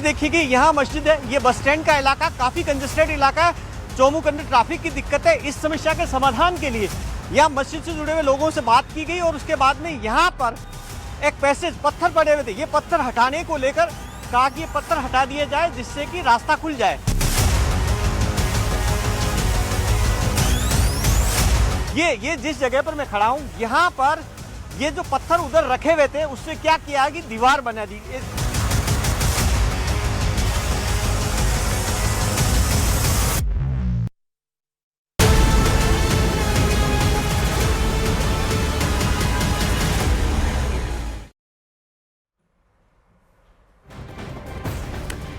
देखिए कि यहाँ मस्जिद है, ये बस स्टैंड का इलाका काफ़ी कंजेस्टेड इलाका है। चौमू के अंदर ट्रैफिक की दिक्कत है। इस समस्या के समाधान के लिए यहाँ मस्जिद से जुड़े हुए लोगों से बात की गई और उसके बाद में यहाँ पर एक पैसेज पत्थर पड़े हुए थे, ये पत्थर हटाने को लेकर कहा कि ये पत्थर हटा दिए जाए जिससे कि रास्ता खुल जाए। ये जिस जगह पर मैं खड़ा हूँ, यहाँ पर ये जो पत्थर उधर रखे हुए थे उससे क्या किया कि दीवार बना दी।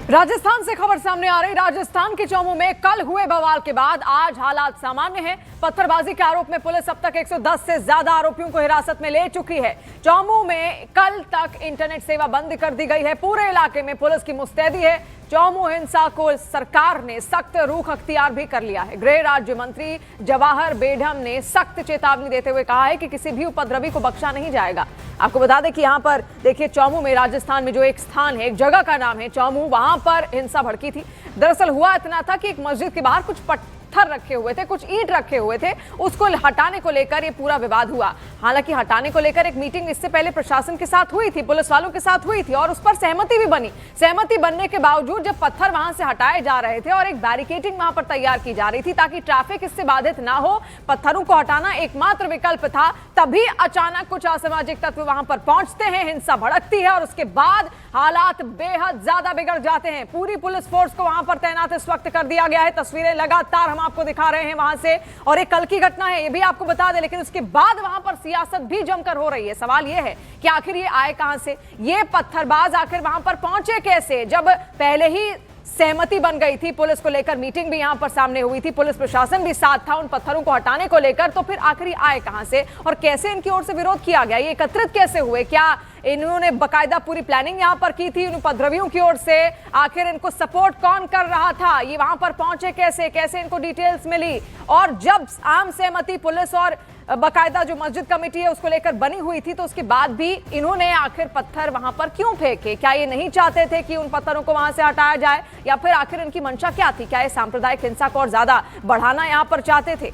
राजस्थान से खबर सामने आ रही। राजस्थान के चौमू में कल हुए बवाल के बाद आज हालात सामान्य हैं। पत्थरबाजी के आरोप में पुलिस अब तक 110 से ज्यादा आरोपियों को हिरासत में ले चुकी है। चौमू में कल तक इंटरनेट सेवा बंद कर दी गई है। पूरे इलाके में पुलिस की मुस्तैदी है। चौमू हिंसा को सरकार ने सख्त रुख अख्तियार भी कर लिया है। गृह राज्य मंत्री जवाहर बेढम ने सख्त चेतावनी देते हुए कहा है कि किसी भी उपद्रवी को बख्शा नहीं जाएगा। आपको बता दें कि यहाँ पर देखिए चौमू में राजस्थान में जो एक स्थान है, एक जगह का नाम है चौमू, वहां पर हिंसा भड़की थी। दरअसल हुआ इतना था कि एक मस्जिद के बाहर कुछ पत्थर रखे हुए थे, कुछ ईंट रखे हुए थे, उसको हटाने को लेकर ये पूरा विवाद हुआ। हालांकि हटाने को लेकर एक मीटिंग इससे पहले प्रशासन के साथ हुई थी, पुलिस वालों के साथ हुई थी और उस पर सहमति भी बनी। सहमति बनने के बावजूद जब पत्थर वहां से हटाए जा रहे थे और एक बैरिकेडिंग वहां पर तैयार की जा रही थी ताकि ट्रैफिक इससे बाधित ना हो, पत्थरों को हटाना एकमात्र विकल्प था, तभी अचानक कुछ असामाजिक तत्व वहां पर पहुंचते हैं, हिंसा भड़कती है और उसके बाद हालात बेहद ज्यादा बिगड़ जाते हैं। पूरी पुलिस फोर्स को वहां पर तैनात इस वक्त कर दिया गया है। तस्वीरें लगातार हम आपको दिखा रहे हैं वहां से, और एक कल की घटना है ये भी आपको बता दें, लेकिन उसके बाद वहां पर सियासत भी जमकर हो रही है। सवाल ये है कि आखिर ये आए कहां से, ये पत्थरबाज आखिर वहां पर पहुंचे कैसे, जब पहले ही सहमति बन गई थी, पुलिस को लेकर मीटिंग भी यहां पर सामने हुई थी, पुलिस प्रशासन भी साथ था उन पत्थरों को हटाने को लेकर, तो फिर आखिर आए कहां से और कैसे इनकी ओर से विरोध किया गया, ये एकत्रित कैसे हुए, क्या इन्होंने बकायदा पूरी प्लानिंग यहां पर की थी इन उपद्रवियों की ओर से, आखिर इनको सपोर्ट कौन कर रहा था, ये वहां पर पहुंचे कैसे, कैसे इनको डिटेल्स मिली, और जब आम सहमति पुलिस और बकायदा जो मस्जिद कमेटी है उसको लेकर बनी हुई थी, तो उसके बाद भी इन्होंने आखिर पत्थर वहां पर क्यों फेंके? क्या ये नहीं चाहते थे कि उन पत्थरों को वहां से हटाया जाए, या फिर आखिर इनकी मंशा क्या थी? क्या ये सांप्रदायिक हिंसा को और ज्यादा बढ़ाना यहां पर चाहते थे?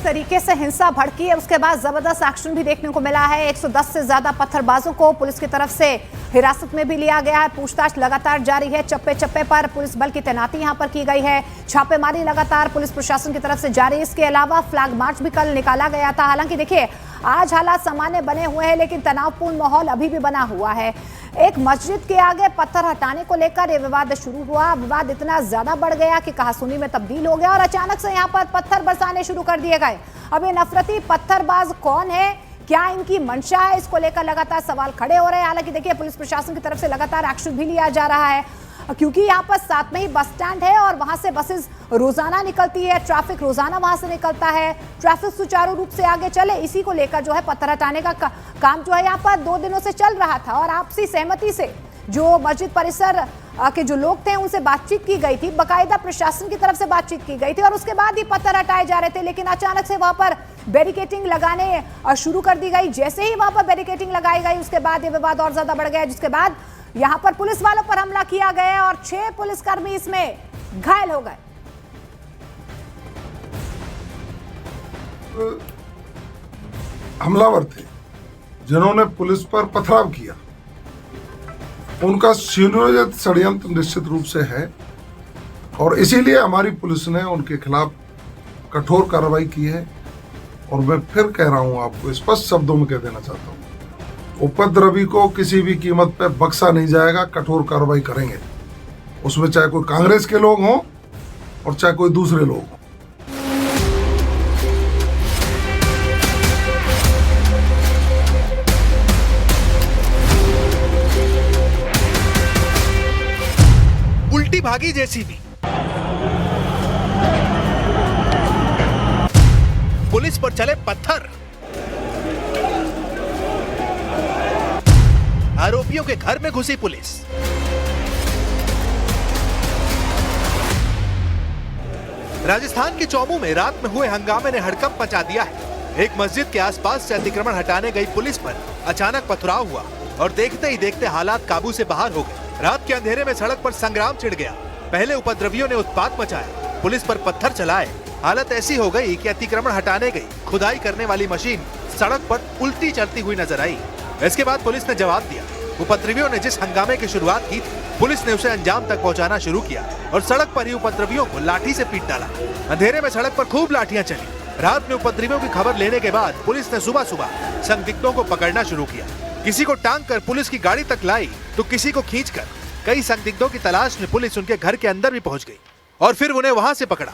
तरीके से हिंसा भड़की है, उसके बाद जबरदस्त एक्शन भी देखने को मिला है। 110 से ज्यादा पत्थरबाजों को पुलिस की तरफ से हिरासत में भी लिया गया है। पूछताछ लगातार जारी है, चप्पे चप्पे पर पुलिस बल की तैनाती यहां पर की गई है। छापेमारी लगातार पुलिस प्रशासन की तरफ से जारी। इसके अलावा फ्लैग मार्च भी कल निकाला गया था। हालांकि देखिए आज हालात सामान्य बने हुए हैं, लेकिन तनावपूर्ण माहौल अभी भी बना हुआ है। एक मस्जिद के आगे पत्थर हटाने को लेकर यह विवाद शुरू हुआ। विवाद इतना ज्यादा बढ़ गया कि कहासुनी में तब्दील हो गया और अचानक से यहां पर पत्थर बरसाने शुरू कर दिए गए। अब ये नफरती पत्थरबाज कौन है, क्या इनकी मंशा है, इसको लेकर लगातार सवाल खड़े हो रहे हैं। हालांकि देखिए पुलिस प्रशासन की तरफ से लगातार एक्शन भी लिया जा रहा है, क्योंकि यहाँ पर साथ में ही बस स्टैंड है और वहां से बसेस रोजाना निकलती है, ट्रैफिक रोजाना वहां से निकलता है। ट्रैफिक सुचारू रूप से आगे चले, इसी को लेकर जो है पत्थर हटाने का काम जो है यहाँ पर 2 दिनों से चल रहा था। और आपसी सहमति से जो मस्जिद परिसर के जो लोग थे उनसे बातचीत की गई थी, बकायदा प्रशासन की तरफ से बातचीत की गई थी और उसके बाद ही पत्थर हटाए जा रहे थे। लेकिन अचानक से वहां पर बैरिकेडिंग लगाने शुरू कर दी गई। जैसे ही वहां पर बैरिकेडिंग लगाई गई उसके बाद ये विवाद और ज्यादा बढ़ गया, जिसके बाद यहां पर पुलिस वालों पर हमला किया गया और 6 पुलिसकर्मी इसमें घायल हो गए। हमलावर थे जिन्होंने पुलिस पर पथराव किया, उनका सुनियोजित षड्यंत्र निश्चित रूप से है और इसीलिए हमारी पुलिस ने उनके खिलाफ कठोर कार्रवाई की है। और मैं फिर कह रहा हूं, आपको स्पष्ट शब्दों में कह देना चाहता हूं, उपद्रवी को किसी भी कीमत पर बख्शा नहीं जाएगा, कठोर कार्रवाई करेंगे। उसमें चाहे कोई कांग्रेस के लोग हों और चाहे कोई दूसरे लोग हों। उल्टी भागी जेसीबी, पुलिस पर चले पत्थर, आरोपियों के घर में घुसी पुलिस। राजस्थान के चौमू में रात में हुए हंगामे ने हड़कंप मचा दिया है। एक मस्जिद के आसपास से अतिक्रमण हटाने गई पुलिस पर अचानक पथराव हुआ और देखते ही देखते हालात काबू से बाहर हो गए। रात के अंधेरे में सड़क पर संग्राम छिड़ गया। पहले उपद्रवियों ने उत्पात मचाया, पुलिस पर पत्थर चलाए। हालत ऐसी हो गई कि अतिक्रमण हटाने गई खुदाई करने वाली मशीन सड़क पर उल्टी चलती हुई नजर आई। इसके बाद पुलिस ने जवाब दिया। उपद्रवियों ने जिस हंगामे की शुरुआत की थी, पुलिस ने उसे अंजाम तक पहुंचाना शुरू किया और सड़क पर ही उपद्रवियों को लाठी से पीट डाला। अंधेरे में सड़क पर खूब लाठियां चली। रात में उपद्रवियों की खबर लेने के बाद पुलिस ने सुबह सुबह संदिग्धों को पकड़ना शुरू किया। किसी को टांग कर पुलिस की गाड़ी तक लाई तो किसी को खींचकर। कई संदिग्धों की तलाश में पुलिस उनके घर के अंदर भी पहुंच गई और फिर उन्हें वहां से पकड़ा।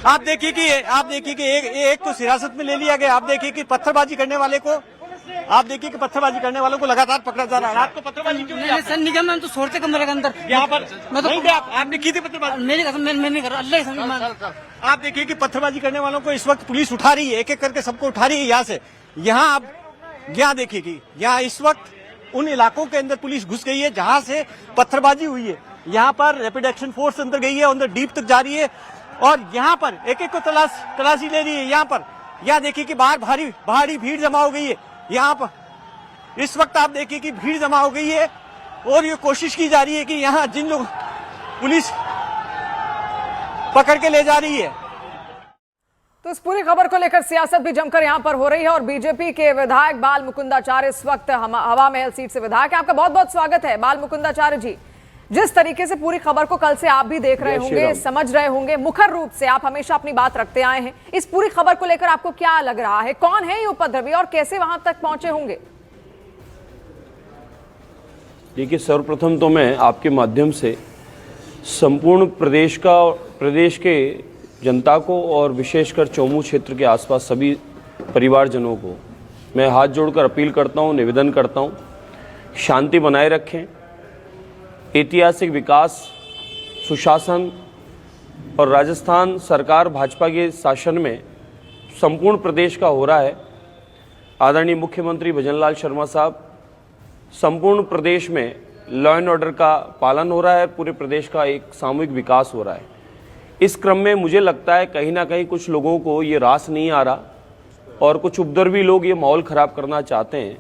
आप देखिए कि एक को हिरासत में ले लिया गया। आप देखिए कि पत्थरबाजी करने वाले को पत्थरबाजी करने वालों को लगातार पकड़ा जा रहा है। रात को पत्थरबाजी क्यों किया? सर निगम में तो छोड़ते कमरे के अंदर यहाँ पर मैं तो नहीं थे आपने की थी पत्थरबाजी? मेरी कसम मैं नहीं कर रहा, अल्लाह की कसम। आप देखिए कि पत्थरबाजी करने वालों को इस वक्त पुलिस उठा रही है, एक एक करके सबको उठा रही है यहाँ से। यहाँ आप यहाँ देखिए कि यहाँ इस वक्त उन इलाकों के अंदर पुलिस घुस गई है जहाँ से पत्थरबाजी हुई है। यहाँ पर रैपिड एक्शन फोर्स अंदर गई है, अंदर डीप तक जा रही है और यहाँ पर एक एक को तलाशी ले रही है। यहाँ देखिए कि बाहर भारी भीड़ जमा हो गई है। यहाँ पर इस वक्त आप देखिए कि भीड़ जमा हो गई है और ये कोशिश की जा रही है कि यहाँ जिन लोग पुलिस पकड़ के ले जा रही है। तो इस पूरी खबर को लेकर सियासत भी जमकर यहां पर हो रही है और बीजेपी के विधायक बाल मुकुंदाचार्य इस वक्त हवा महल सीट से विधायक है। आपका बहुत बहुत स्वागत है बाल मुकुंदाचार्य जी। जिस तरीके से पूरी खबर को कल से आप भी देख रहे होंगे, समझ रहे होंगे, मुखर रूप से आप हमेशा अपनी बात रखते आए हैं, इस पूरी खबर को लेकर आपको क्या लग रहा है? कौन है ये उपद्रवी और कैसे वहां तक पहुंचे होंगे? देखिए, सर्वप्रथम तो मैं आपके माध्यम से संपूर्ण प्रदेश के जनता को और विशेषकर चौमू क्षेत्र के आसपास सभी परिवारजनों को मैं हाथ जोड़कर अपील करता हूं, निवेदन करता हूं, शांति बनाए रखें। ऐतिहासिक विकास, सुशासन और राजस्थान सरकार भाजपा के शासन में संपूर्ण प्रदेश का हो रहा है। आदरणीय मुख्यमंत्री भजनलाल शर्मा साहब, संपूर्ण प्रदेश में लॉ एंड ऑर्डर का पालन हो रहा है, पूरे प्रदेश का एक सामूहिक विकास हो रहा है। इस क्रम में मुझे लगता है कहीं ना कहीं कुछ लोगों को ये रास नहीं आ रहा और कुछ उपद्रवी लोग ये माहौल ख़राब करना चाहते हैं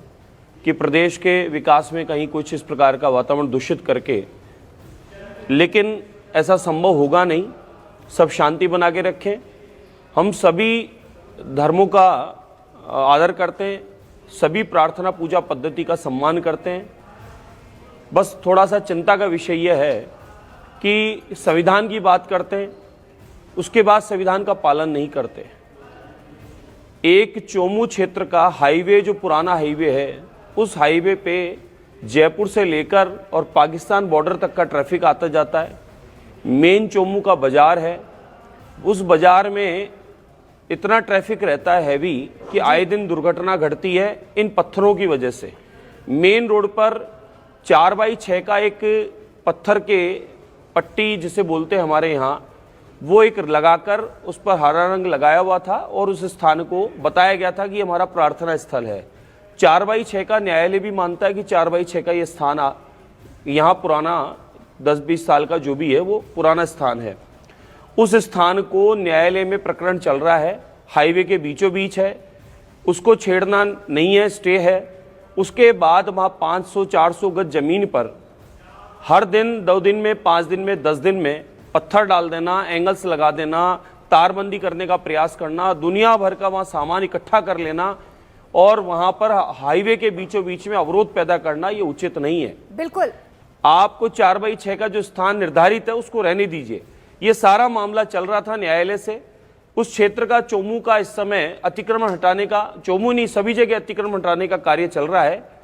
कि प्रदेश के विकास में कहीं कुछ इस प्रकार का वातावरण दूषित करके, लेकिन ऐसा संभव होगा नहीं। सब शांति बना के रखें। हम सभी धर्मों का आदर करते हैं, सभी प्रार्थना पूजा पद्धति का सम्मान करते हैं। बस थोड़ा सा चिंता का विषय यह है कि संविधान की बात करते हैं, उसके बाद संविधान का पालन नहीं करते। एक चौमू क्षेत्र का हाईवे, जो पुराना हाईवे है, उस हाईवे पे जयपुर से लेकर और पाकिस्तान बॉर्डर तक का ट्रैफिक आता जाता है। मेन चौमू का बाजार है, उस बाजार में इतना ट्रैफिक रहता है हैवी कि आए दिन दुर्घटना घटती है इन पत्थरों की वजह से। मेन रोड पर 4x6 का एक पत्थर के पट्टी जिसे बोलते हैं हमारे यहाँ, वो एक लगाकर उस पर हरा रंग लगाया हुआ था और उस स्थान को बताया गया था कि हमारा प्रार्थना स्थल है। 4x6 का न्यायालय भी मानता है कि 4x6 का ये स्थान यहाँ पुराना 10-20 साल का जो भी है वो पुराना स्थान है। उस स्थान को न्यायालय में प्रकरण चल रहा है, हाईवे के बीचों बीच है, उसको छेड़ना नहीं है, स्टे है। उसके बाद वहाँ 500-400 गज जमीन पर हर दिन, 2 दिन में, 5 दिन में, 10 दिन में पत्थर डाल देना, एंगल्स लगा देना, तारबंदी करने का प्रयास करना, दुनिया भर का वहाँ सामान इकट्ठा कर लेना और वहाँ पर हाईवे के बीचों बीच में अवरोध पैदा करना, ये उचित नहीं है। बिल्कुल, आपको 4x6 का जो स्थान निर्धारित है उसको रहने दीजिए। ये सारा मामला चल रहा था न्यायालय से। उस क्षेत्र का, चौमू का इस समय अतिक्रमण हटाने का, चौमू नहीं सभी जगह अतिक्रमण हटाने का कार्य चल रहा है।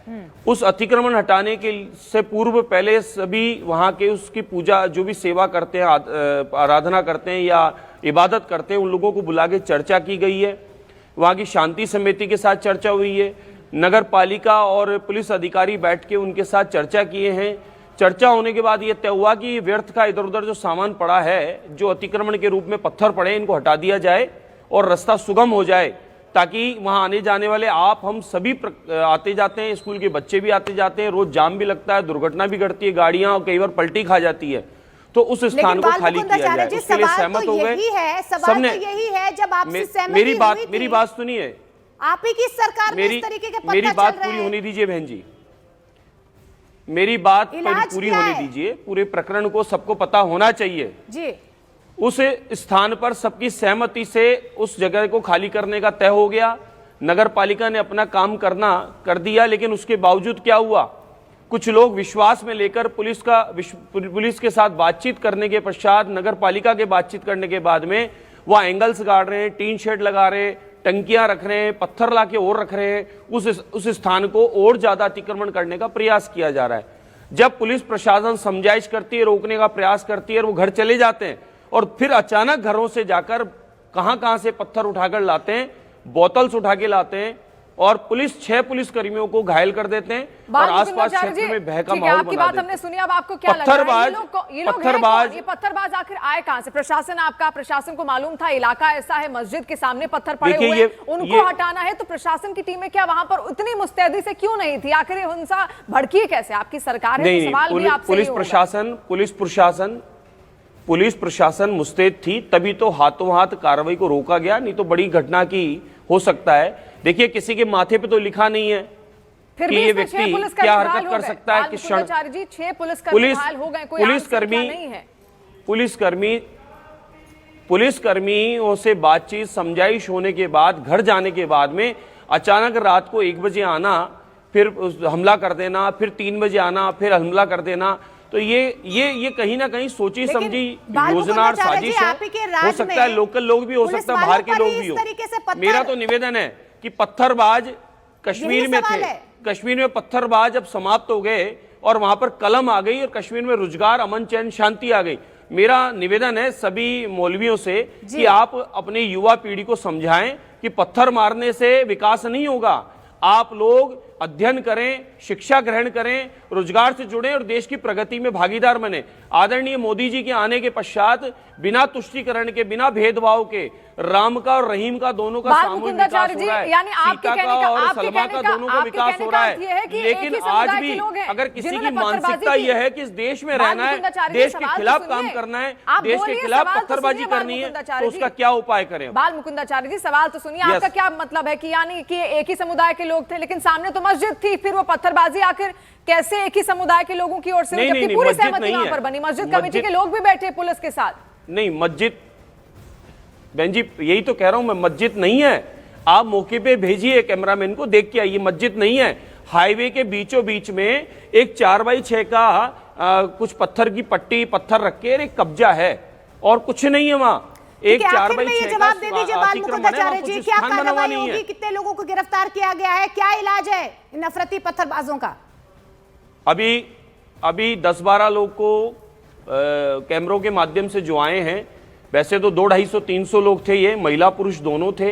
उस अतिक्रमण हटाने के से पूर्व पहले सभी वहाँ के उसकी पूजा, जो भी सेवा करते हैं, आराधना करते हैं या इबादत करते हैं, उन लोगों को बुला के चर्चा की गई है। वहाँ की शांति समिति के साथ चर्चा हुई है, नगर पालिका और पुलिस अधिकारी बैठ के उनके साथ चर्चा किए हैं। चर्चा होने के बाद ये तय हुआ कि व्यर्थ का इधर उधर जो सामान पड़ा है, जो अतिक्रमण के रूप में पत्थर पड़े, इनको हटा दिया जाए और रास्ता सुगम हो जाए, ताकि वहाँ आने जाने वाले हम सभी आते जाते हैं, स्कूल के बच्चे भी आते जाते हैं, रोज जाम भी लगता है, दुर्घटना भी घटती है, गाड़ियाँ कई बार पलटी खा जाती है। तो उस स्थान को खाली किया जाए, उसके लिए सहमत हो गए सबने। यही है, जब आपसे मेरी बात सुनिए। आप ही की सरकार में मेरी इस तरीके के पत्थर मेरी चल बात रहे पूरी हैं। होने दीजिए बहन जी, मेरी बात इलाज पूरी क्या होने है? दीजिए। पूरे प्रकरण को सबको पता होना चाहिए। जी उस स्थान पर सबकी सहमति से उस जगह को खाली करने का तय हो गया। नगर पालिका ने अपना काम कर दिया, लेकिन उसके बावजूद क्या हुआ, कुछ लोग विश्वास में लेकर पुलिस के साथ बातचीत करने के पश्चात, नगर पालिका के बातचीत करने के बाद में वह एंगल्स गाड़ रहे हैं, टीन शेड लगा रहे हैं, टंकियां रख रहे हैं, पत्थर लाके और रख रहे हैं। उस स्थान को और ज्यादा अतिक्रमण करने का प्रयास किया जा रहा है। जब पुलिस प्रशासन समझाइश करती है, रोकने का प्रयास करती है, और वो घर चले जाते हैं, और फिर अचानक घरों से जाकर कहां से पत्थर उठाकर लाते हैं, बोतल्स उठा के लाते हैं, और 6 पुलिस कर्मियों को घायल कर देते हैं और आसपास क्षेत्र में भय का माहौल आपकी बना बात देते हमने हैं। सुनी। अब आपको क्या लग रहा है, ये पत्थरबाज आखिर आए कहां से? प्रशासन को मालूम था इलाका ऐसा है, मस्जिद के सामने पत्थर पड़े हुए हैं, उनको हटाना है, तो प्रशासन की टीमें क्या वहां पर उतनी मुस्तैदी से क्यों नहीं थी? आखिर ये हिंसा भड़की कैसे? आपकी सरकार है, तो सवाल भी आपसे ही होगा। पुलिस प्रशासन मुस्तैद थी, तभी तो हाथों हाथ कार्रवाई को रोका गया, नहीं तो बड़ी घटना की हो सकता है। देखिए, किसी के माथे पे तो लिखा नहीं है फिर कि भी ये इसमें व्यक्ति 6 पुलिसकर्मी क्या घायल हरकत हो कर गए। सकता है, किस क्षण जी 6 पुलिसकर्मी घायल हो गए, कोई आम संख्या नहीं है। पुलिसकर्मियों से बातचीत समझाइश होने के बाद, घर जाने के बाद में अचानक रात को 1 बजे आना, फिर हमला कर देना, फिर 3 बजे आना, फिर हमला कर देना, तो ये कहीं ना कहीं सोची समझी योजना और साजिश है। हो सकता है लोकल लोग भी, हो सकता है बाहर के लोग भी हो। मेरा तो निवेदन है कि पत्थरबाज कश्मीर में थे, कश्मीर में पत्थरबाज अब समाप्त हो गए और वहां पर कलम आ गई और कश्मीर में रोजगार, अमन, चैन, शांति आ गई। मेरा निवेदन है सभी मौलवियों से कि आप अपने युवा पीढ़ी को समझाएं कि पत्थर मारने से विकास नहीं होगा। आप लोग अध्ययन करें, शिक्षा ग्रहण करें, रोजगार से जुड़ें और देश की प्रगति में भागीदार बने। आदरणीय मोदी जी के आने के पश्चात बिना तुष्टीकरण के, बिना भेदभाव के राम का और रहीम का दोनों का सामूहिक विकास हो रहा है। सीता का और सलमा का दोनों का विकास हो रहा है। लेकिन आज भी अगर किसी की मानसिकता यह है कि इस देश में रहना है, देश के खिलाफ काम करना है, देश के खिलाफ पत्थरबाजी करनी है, तो उसका क्या उपाय करें? बाल मुकुंदाचार्य जी, सवाल तो सुनिए। आपका क्या मतलब है कि यानी कि एक ही समुदाय के लोग थे, लेकिन सामने तो मस्जिद थी, फिर वो पत्थरबाजी आखिर कैसे एक ही समुदाय के लोगों की ओर से? जबकि पूरी सहमति वहां पर बनी, मस्जिद कमेटी के लोग भी बैठे पुलिस के साथ। नहीं, मस्जिद, बहन जी यही तो कह रहा हूं मैं, मस्जिद नहीं है। आप मौके पे भेजिए कैमरामैन को, देख के आइए, मस्जिद नहीं है। हाईवे के बीचों बीच में एक 4x6 का कुछ पत्थर की पट्टी, पत्थर रख के एक कब्जा है और कुछ नहीं है वहां। एक 4x6 जवाब दे दीजिए बाल मुकुंदाचार्य जी, क्या कार्रवाई होगी? कितने लोगों को गिरफ्तार किया गया है? क्या इलाज है इन नफरती पत्थरबाजों का? अभी 10-12 लोग को कैमरों के माध्यम से जो आए हैं, वैसे तो 200-250-300 लोग थे, ये महिला पुरुष दोनों थे।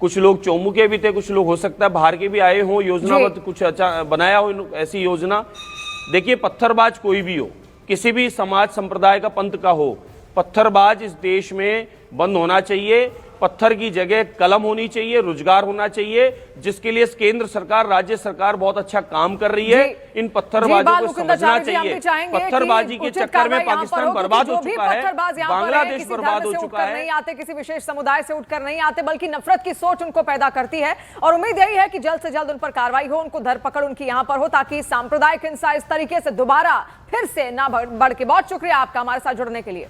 कुछ लोग चोमू के भी थे, कुछ लोग हो सकता है बाहर के भी आए हों, योजनाबद्ध कुछ अच्छा बनाया हो ऐसी योजना। देखिए, पत्थरबाज कोई भी हो, किसी भी समाज संप्रदाय का, पंथ का हो, पत्थरबाज इस देश में बंद होना चाहिए। पत्थर की जगह कलम होनी चाहिए, रोजगार होना चाहिए, जिसके लिए केंद्र सरकार, राज्य सरकार बहुत अच्छा काम कर रही है। इन पत्थरबाजों को समझना चाहिए। पत्थरबाजी के चक्कर में पाकिस्तान बर्बाद हो चुका है, बांग्लादेश बर्बाद हो चुका है। नहीं आते, किसी विशेष समुदाय से उठकर नहीं आते, बल्कि नफरत की सोच उनको पैदा करती है। और उम्मीद यही है कि जल्द से जल्द उन पर कार्रवाई हो, उनको धरपकड़ उनकी यहां पर हो, ताकि सांप्रदायिक हिंसा इस तरीके से दोबारा फिर से ना बढ़ के। बहुत शुक्रिया आपका हमारे साथ जुड़ने के लिए।